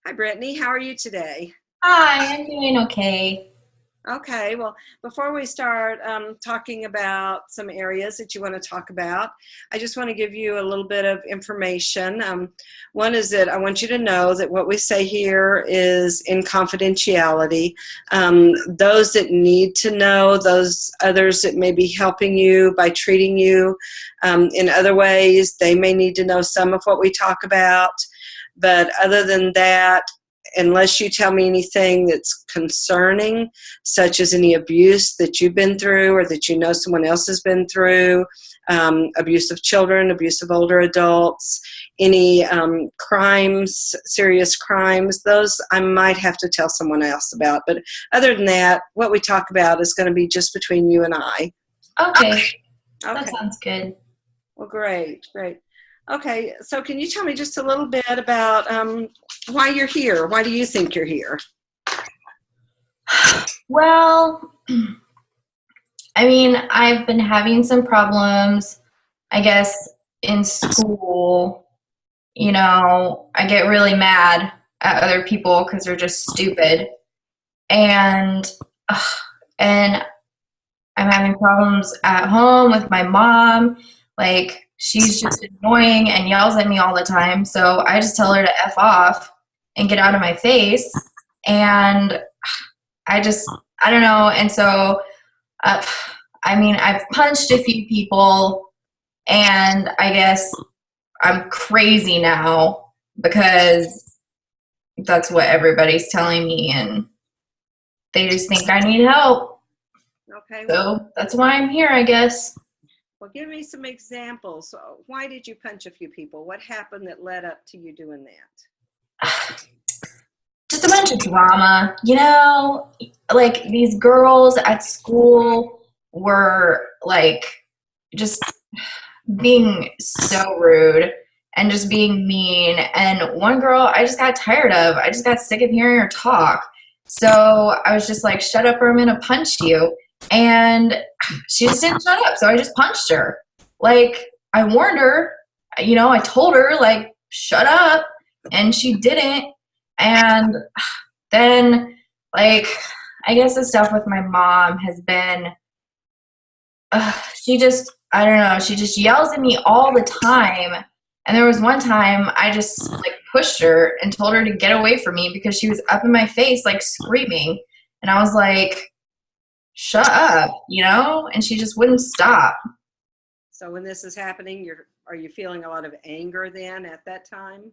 Hi, Brittany. How are you today? Hi, I'm doing okay. Okay, well, before we start talking about some areas that you want to talk about, I just want to give you a little bit of information. One is that I want you to know that what we say here is in confidentiality. Those that need to know, those others that may be helping you by treating you in other ways, they may need to know some of what we talk about. But other than that, unless you tell me anything that's concerning, such as any abuse that you've been through or that you know someone else has been through, abuse of children, abuse of older adults, any crimes, serious crimes, those I might have to tell someone else about. But other than that, what we talk about is going to be just between you and I. Okay, that Okay. sounds good. Well, great, great. Okay, so can you tell me just a little bit about why you're here? Why do you think you're here? Well, I mean, I've been having some problems, I guess, in school. I get really mad at other people because they're just stupid. And, ugh, and I'm having problems at home with my mom. Like, she's just annoying and yells at me all the time. So I just tell her to F off and get out of my face. And I just, I don't know. And so, uh, I mean, I've punched a few people, and I guess I'm crazy now because that's what everybody's telling me, and they just think I need help. Okay, So that's why I'm here, I guess. well, give me some examples. So why did you punch a few people? What happened that led up to you doing that? Just a bunch of drama. Like these girls at school were like just being so rude and just being mean. And one girl I just got tired of. I just got sick of hearing her talk. So I was just like, shut up or I'm going to punch you. And she just didn't shut up. So I just punched her. Like, I warned her, I told her, like, shut up. And she didn't. And then, like, I guess the stuff with my mom has been, I don't know, she just yells at me all the time. And there was one time I just, like, pushed her and told her to get away from me because she was up in my face, like, screaming. And I was like, shut up. And she just wouldn't stop. So when this is happening, are you feeling a lot of anger then at that time?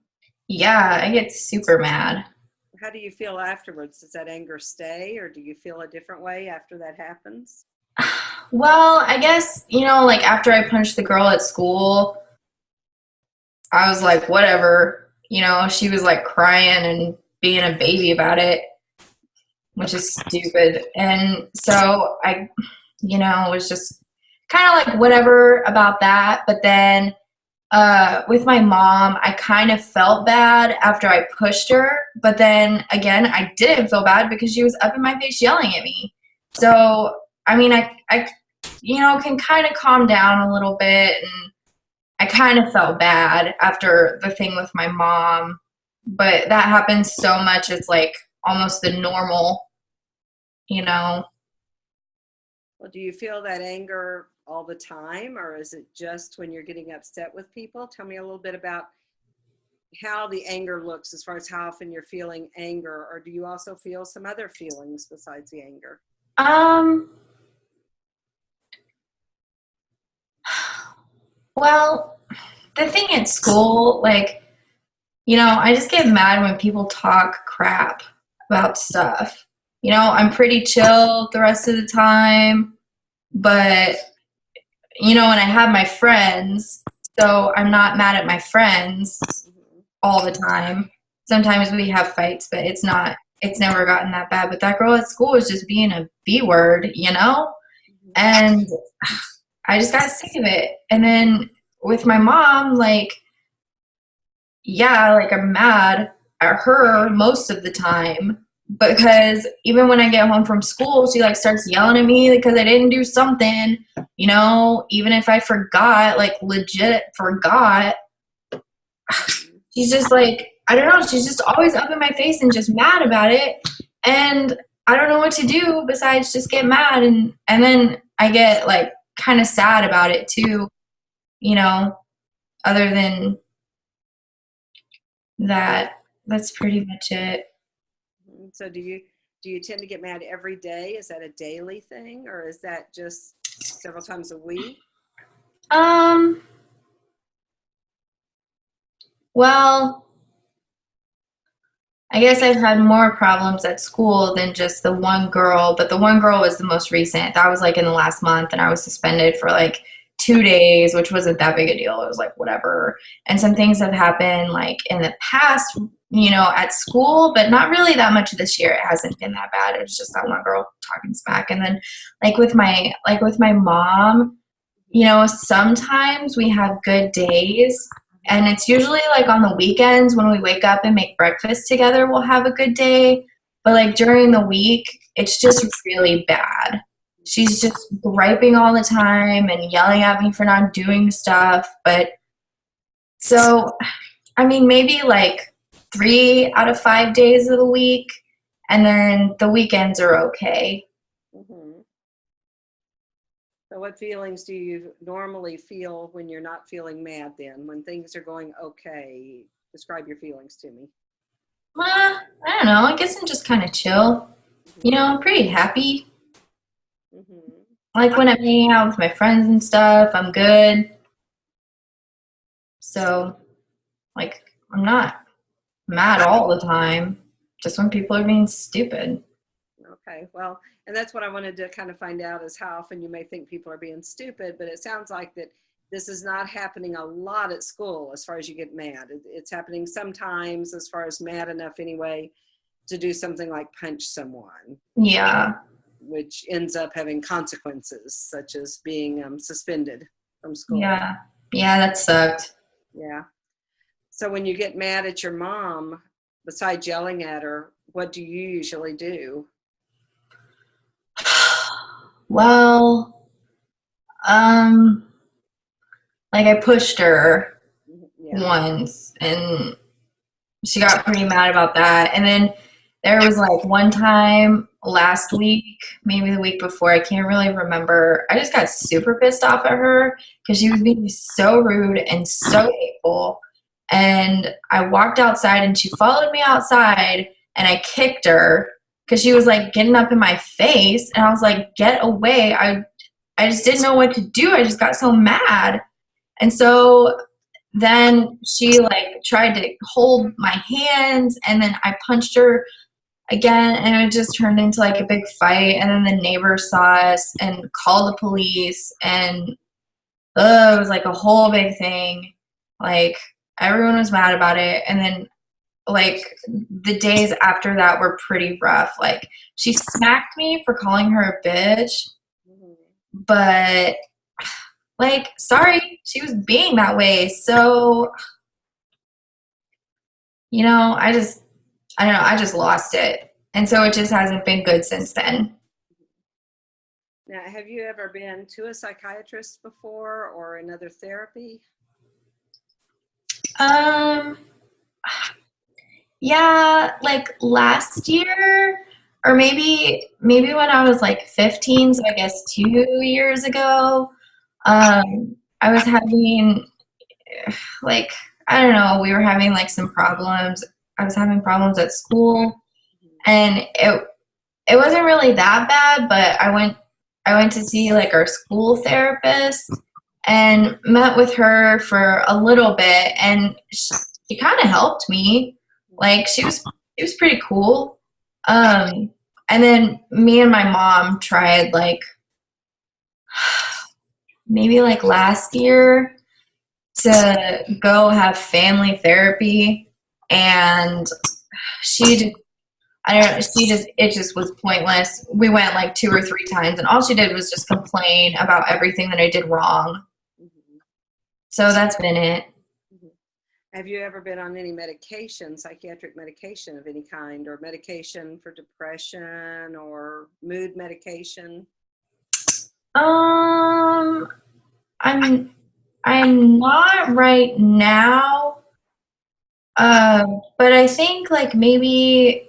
Yeah, I get super mad. How do you feel afterwards? Does that anger stay, or do you feel a different way after that happens? Well, I guess, like after I punched the girl at school, I was like, whatever. She was like crying and being a baby about it, which is stupid. And so was just kind of like whatever about that. But then with my mom, I kind of felt bad after I pushed her. But then again, I didn't feel bad because she was up in my face yelling at me. So, I mean, I can kind of calm down a little bit. And I kind of felt bad after the thing with my mom. But that happens so much. It's like almost the normal, you know. Well, do you feel that anger all the time, or is it just when you're getting upset with people? Tell me a little bit about how the anger looks as far as how often you're feeling anger, or do you also feel some other feelings besides the anger? Um, well, the thing at school, like, I just get mad when people talk crap about stuff. I'm pretty chill the rest of the time, but, when I have my friends, so I'm not mad at my friends Mhm. all the time. Sometimes we have fights, but it's never gotten that bad. But that girl at school was just being a B word. Mhm. And I just got sick of it. And then with my mom, like, yeah, like I'm mad at her most of the time because even when I get home from school, she like starts yelling at me because I didn't do something, even if I forgot, like legit forgot. Mhm. She's just like, I don't know, she's just always up in my face and just mad about it. And I don't know what to do besides just get mad. And then I get like kind of sad about it too, you know, other than that, that's pretty much it. So do you tend to get mad every day? Is that a daily thing, or is that just several times a week? Um, well, I guess I've had more problems at school than just the one girl, but the one girl was the most recent. That was like in the last month, and I was suspended for like 2 days, which wasn't that big a deal. It was like whatever. And some things have happened like in the past, at school, but not really that much this year. It hasn't been that bad. It was just that one girl talking smack. And then like with my mom, sometimes we have good days, and it's usually like on the weekends when we wake up and make breakfast together, we'll have a good day. But like during the week, it's just really bad. She's just griping all the time and yelling at me for not doing stuff. But so, I mean, maybe like 3 out of 5 days of the week, and then the weekends are okay. Hmm. So what feelings do you normally feel when you're not feeling mad then? When things are going okay? Describe your feelings to me. I don't know. I guess I'm just kind of chill. I'm pretty happy. Hmm. Like when I'm hanging out with my friends and stuff, I'm good. So, like, I'm not mad all the time, just when people are being stupid. Okay, well, and that's what I wanted to kind of find out is how often you may think people are being stupid, but it sounds like that this is not happening a lot at school as far as you get mad. It's happening sometimes as far as mad enough anyway to do something like punch someone, Yeah, which ends up having consequences such as being suspended from school. yeah, yeah, that sucked. Yeah. So when you get mad at your mom, besides yelling at her, what do you usually do? Well, um, like I pushed her Yeah. once and she got pretty mad about that. And then there was like one time last week, maybe the week before, I can't really remember. I just got super pissed off at her because she was being so rude and so hateful. And I walked outside and she followed me outside and I kicked her because she was like getting up in my face. And I was like, get away. I just didn't know what to do. I just got so mad. And so then she like tried to hold my hands and then I punched her again and it just turned into like a big fight. And then the neighbors saw us and called the police, and it was like a whole big thing. Like everyone was mad about it. And then like the days after that were pretty rough. Like she smacked me for calling her a bitch, Mhm. but like, sorry, she was being that way. So, I don't know, I just lost it. And so it just hasn't been good since then. Now, have you ever been to a psychiatrist before or another therapy? Um, yeah, like last year, or maybe when I was like 15, so I guess 2 years ago, I was having like, I don't know, we were having like some problems. I was having problems at school, and it wasn't really that bad, but I went to see like our school therapist and met with her for a little bit, and she kind of helped me. Like she was pretty cool. Um and then me and my mom tried like maybe like last year to go have family therapy, and she just I don't know. It just was pointless. We went like 2 or 3 times, and all she did was just complain about everything that I did wrong. Mhm. So that's been it. Mhm. Have you ever been on any medication, psychiatric medication of any kind, or medication for depression or mood medication? Um, I'm, I'm not right now. But I think like maybe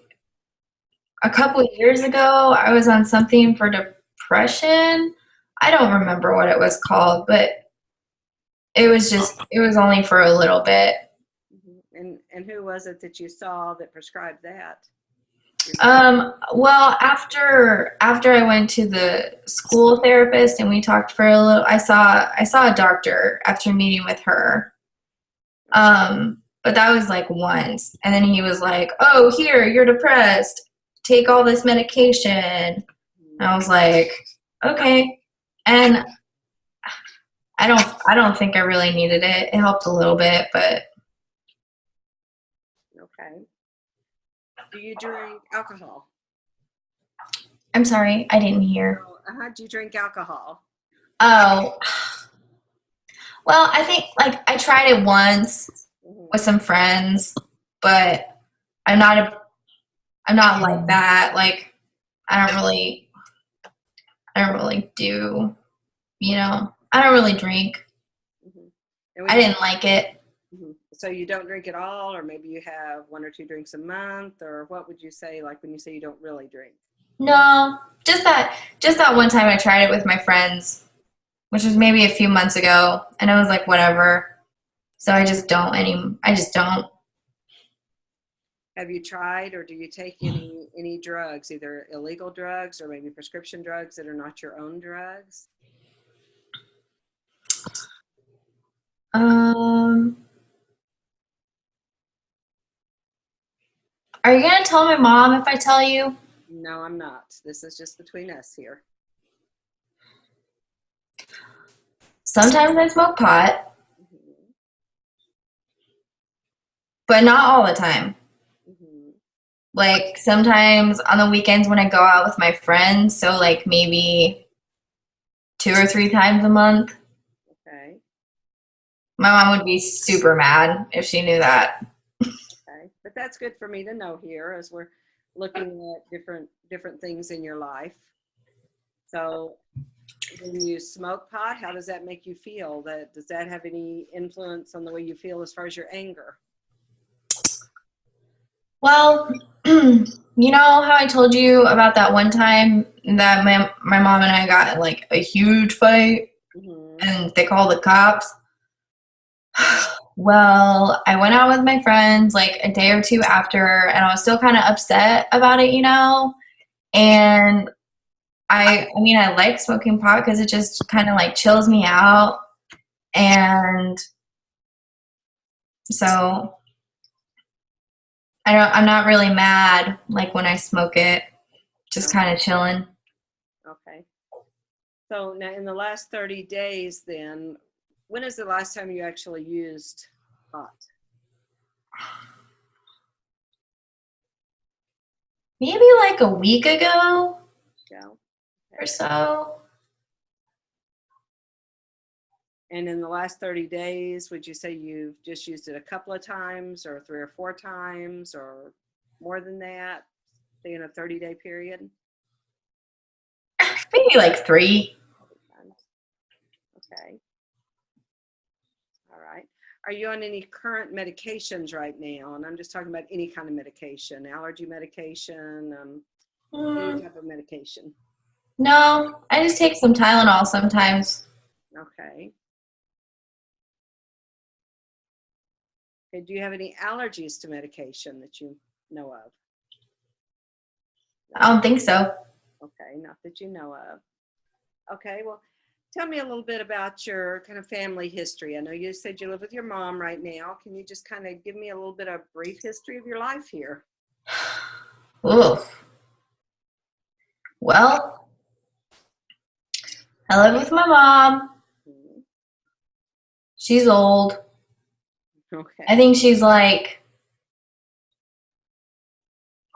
a couple years ago, I was on something for depression. I don't remember what it was called, but it was only for a little bit. And who was it that you saw that prescribed that? Well, after I went to the school therapist and we talked for a little, I saw a doctor after meeting with her. But that was like once, and then he was like, "Oh, here, you're depressed. Take all this medication." And I was like, "Okay." And I don't think I really needed it. It helped a little bit, but Okay. Do you drink alcohol? I'm sorry, I didn't hear. Oh, do you drink alcohol? Oh, well, I think like I tried it once Hmm. with some friends, but I'm not a I'm not like that. Like I don't really I don't really do, I don't really drink. Hmm. And I when you, didn't like it. so you don't drink at all, or maybe you have one or two drinks a month, or what would you say, like when you say you don't really drink? No, just that one time I tried it with my friends, which was maybe a few months ago, and I was like, whatever. So I just don't. Have you tried, or do you take any drugs, either illegal drugs or maybe prescription drugs that are not your own drugs? Um, are you gonna tell my mom if I tell you? No, I'm not. This is just between us here. Sometimes I smoke pot, Hmm. but not all the time. Hmm. Like sometimes on the weekends when I go out with my friends, so like maybe 2 or 3 times a month. Okay. My mom would be super mad if she knew that. Okay. But that's good for me to know here as we're looking at different things in your life. So when you smoke pot, how does that make you feel? That does that have any influence on the way you feel as far as your anger? Well, you know how I told you about that one time that my mom and I got in like a huge fight Hmm. and they called the cops? Well, I went out with my friends like a day or two after and I was still kind of upset about it, And I mean, I like smoking pot because it just kind of like chills me out. And so I'm not really mad like when I smoke it, just No. kind of chilling. Okay. So now in the last 30 days, then, when is the last time you actually used pot? Maybe like a week ago Yeah. or Okay. so. And in the last 30 days, would you say you've just used it a couple of times or three or four times or more than that, say in a 30-day period? Maybe like 3. Times. Okay. All right. Are you on any current medications right now? And I'm just talking about any kind of medication, allergy medication, any Mm, type of medication. no, I just take some Tylenol sometimes. Okay. Okay. Do you have any allergies to medication that you know of? I don't think so. Okay, not that you know of. Okay, well, tell me a little bit about your kind of family history. I know you said you live with your mom right now. Can you just kind of give me a little bit of brief history of your life here? Oof. Well, I live with my mom. Mhm. She's old. I Okay, think she's like,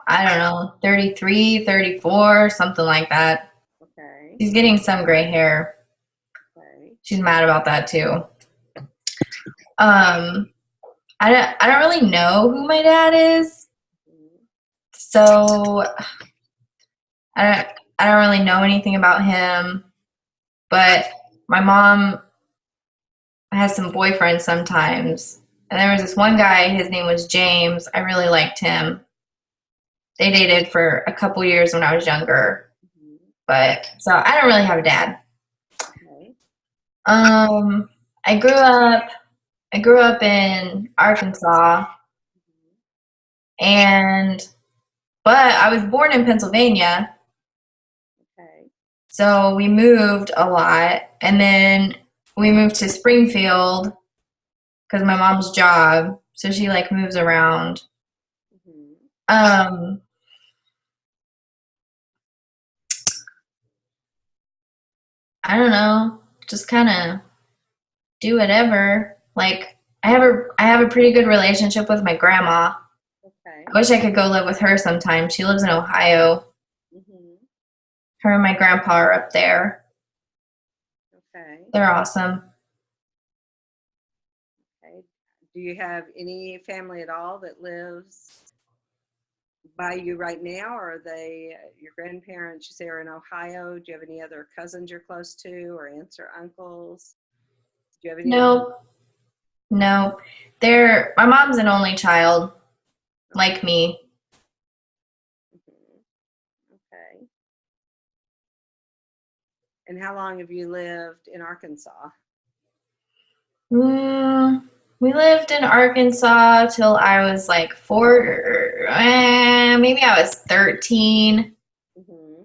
I don't know, 33, 34, something like that. okay, She's getting some gray hair. okay. She's mad about that too. Um, I don't really know who my dad is, Mhm. so I don't I don't really know anything about him. But my mom has some boyfriends sometimes, And there was this one guy, his name was James. I really liked him. They dated for a couple years when I was younger. But so I don't really have a dad. Okay. I grew up in Arkansas, and but I was born in Pennsylvania. Okay. So we moved a lot, and then we moved to Springfield because my mom's job. So she like moves around. Um, I don't know, just kind of do whatever. Like I have a pretty good relationship with my grandma. Okay. I wish I could go live with her sometime. She lives in Ohio. Her and my grandpa are up there. Okay. They're awesome. Okay. Do you have any family at all that lives by you right now, or are they your grandparents? You say are in Ohio. Do you have any other cousins you're close to, or aunts or uncles? Do you have any of those? No, no. My mom's an only child, like me. Okay. And how long have you lived in Arkansas? We lived in Arkansas till I was like maybe I was 13.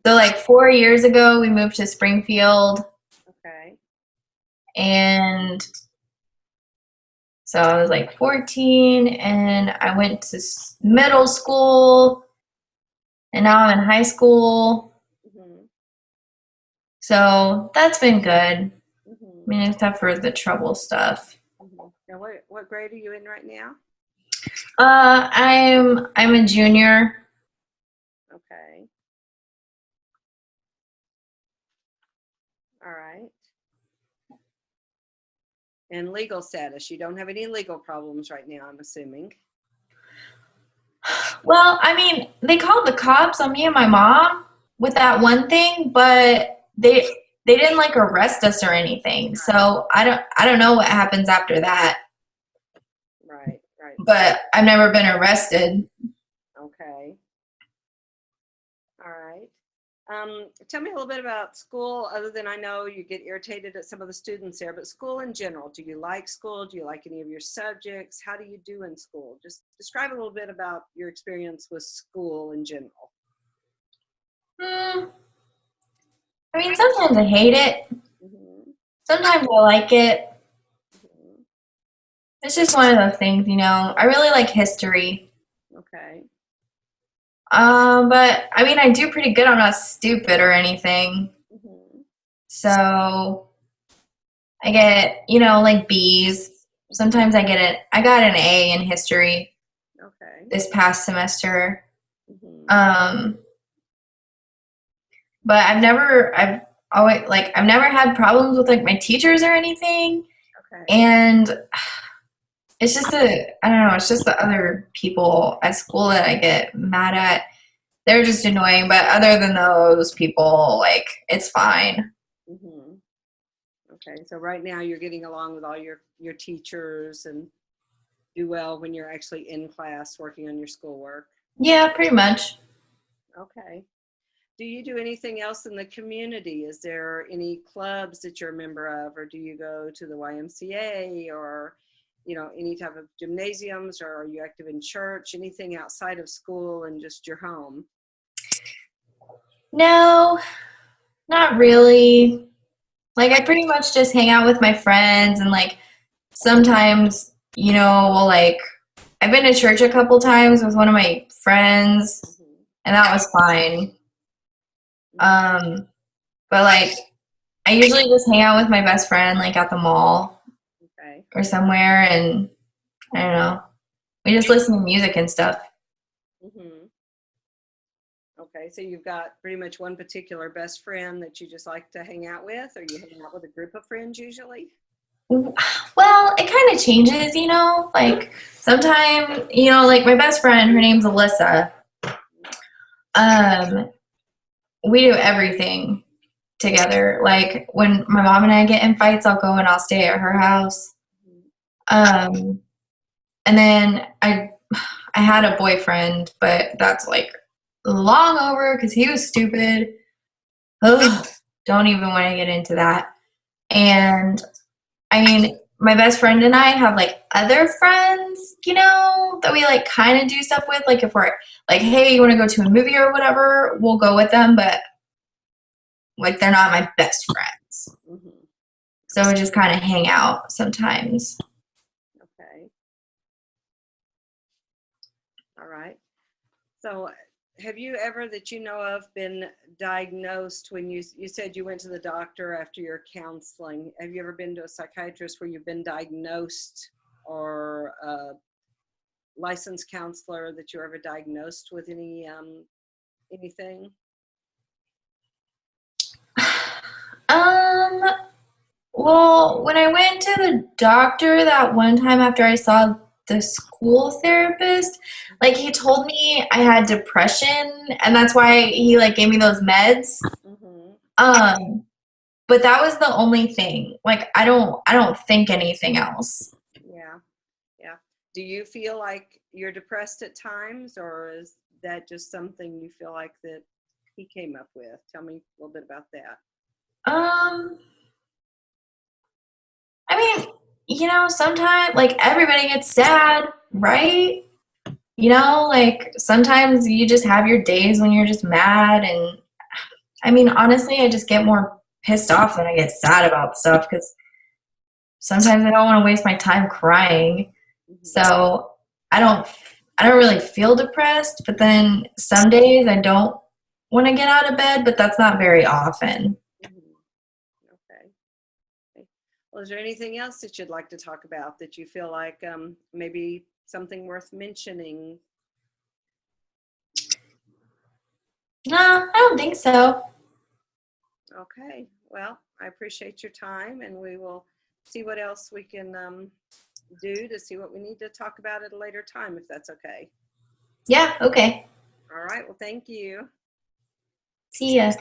So like 4 years ago, we moved to Springfield, Okay. and so I was like 14, and I went to middle school, and now I'm in high school. So that's been good. I mean, except for the trouble stuff. Now, what grade are you in right now? I'm a junior. Okay. All right. And legal status, you don't have any legal problems right now, I'm assuming. Well, I mean, they called the cops on me and my mom with that one thing, but they didn't like arrest us or anything. So I don't know what happens after that. Right, right. But I've never been arrested. Okay. All right. Tell me a little bit about school, other than I know you get irritated at some of the students there, but school in general. Do you like school? Do you like any of your subjects? How do you do in school? Just describe a little bit about your experience with school in general. I mean, sometimes I hate it. Sometimes I like it. It's just one of those things, you know. I really like history. Okay. But I mean, I do pretty good. I'm not stupid or anything. So I get, you know, like B's. Sometimes I got an A in history this past semester. But I've never had problems with like my teachers or anything. And it's just I don't know, it's just the other people at school that I get mad at. They're just annoying, but other than those people, like, it's fine. Okay, so right now you're getting along with all your teachers and do well when you're actually in class working on your schoolwork. Yeah, pretty much. Okay. Do you do anything else in the community? Is there any clubs that you're a member of, or do you go to the YMCA, or, you know, any type of gymnasiums, or are you active in church? Anything outside of school and just your home? No, not really. Like, I pretty much just hang out with my friends, and like sometimes, you know, I've been to church a couple times with one of my friends, and that was fine. But like, I usually just hang out with my best friend, like at the mall or somewhere, and I don't know. We just listen to music and stuff. Okay, so you've got pretty much one particular best friend that you just like to hang out with, or you hang out with a group of friends usually? Well, it kind of changes, you know. Like sometimes, you know, like my best friend, her name's Alyssa. We do everything together. Like when my mom and I get in fights, I'll go and I'll stay at her house. And then I had a boyfriend, but that's like long over because he was stupid. Ugh, don't even want to get into that. And I mean, my best friend and I have like other friends, that we like kind of do stuff with. Like if we're like, hey, you want to go to a movie or whatever, we'll go with them. But like they're not my best friends. Mm-hmm. So we just kind of hang out sometimes. Okay. All right. So have you ever, that you know of, been diagnosed when you said you went to the doctor after your counseling? Have you ever been to a psychiatrist where you've been diagnosed, or a licensed counselor that you're ever diagnosed with anything? Well, when I went to the doctor that one time after I saw the school therapist, like he told me I had depression and that's why he like gave me those meds. Mm-hmm. But that was the only thing. Like I don't think anything else. Yeah. Yeah. Do you feel like you're depressed at times, or is that just something you feel like that he came up with? Tell me a little bit about that. Um I mean, sometimes like everybody gets sad, right? Like sometimes you just have your days when you're just mad. And I mean, honestly, I just get more pissed off than I get sad about stuff because sometimes I don't want to waste my time crying. Mm-hmm. So I don't I don't really feel depressed, but then some days I don't want to get out of bed, but that's not very often. Mm-hmm. Okay. Okay. Well, is there anything else that you'd like to talk about that you feel like maybe something worth mentioning? No, I don't think so. Okay. Well, I appreciate your time, and we will see what else we can do to see what we need to talk about at a later time, if that's okay. Yeah, okay. All right. Well, thank you. See ya.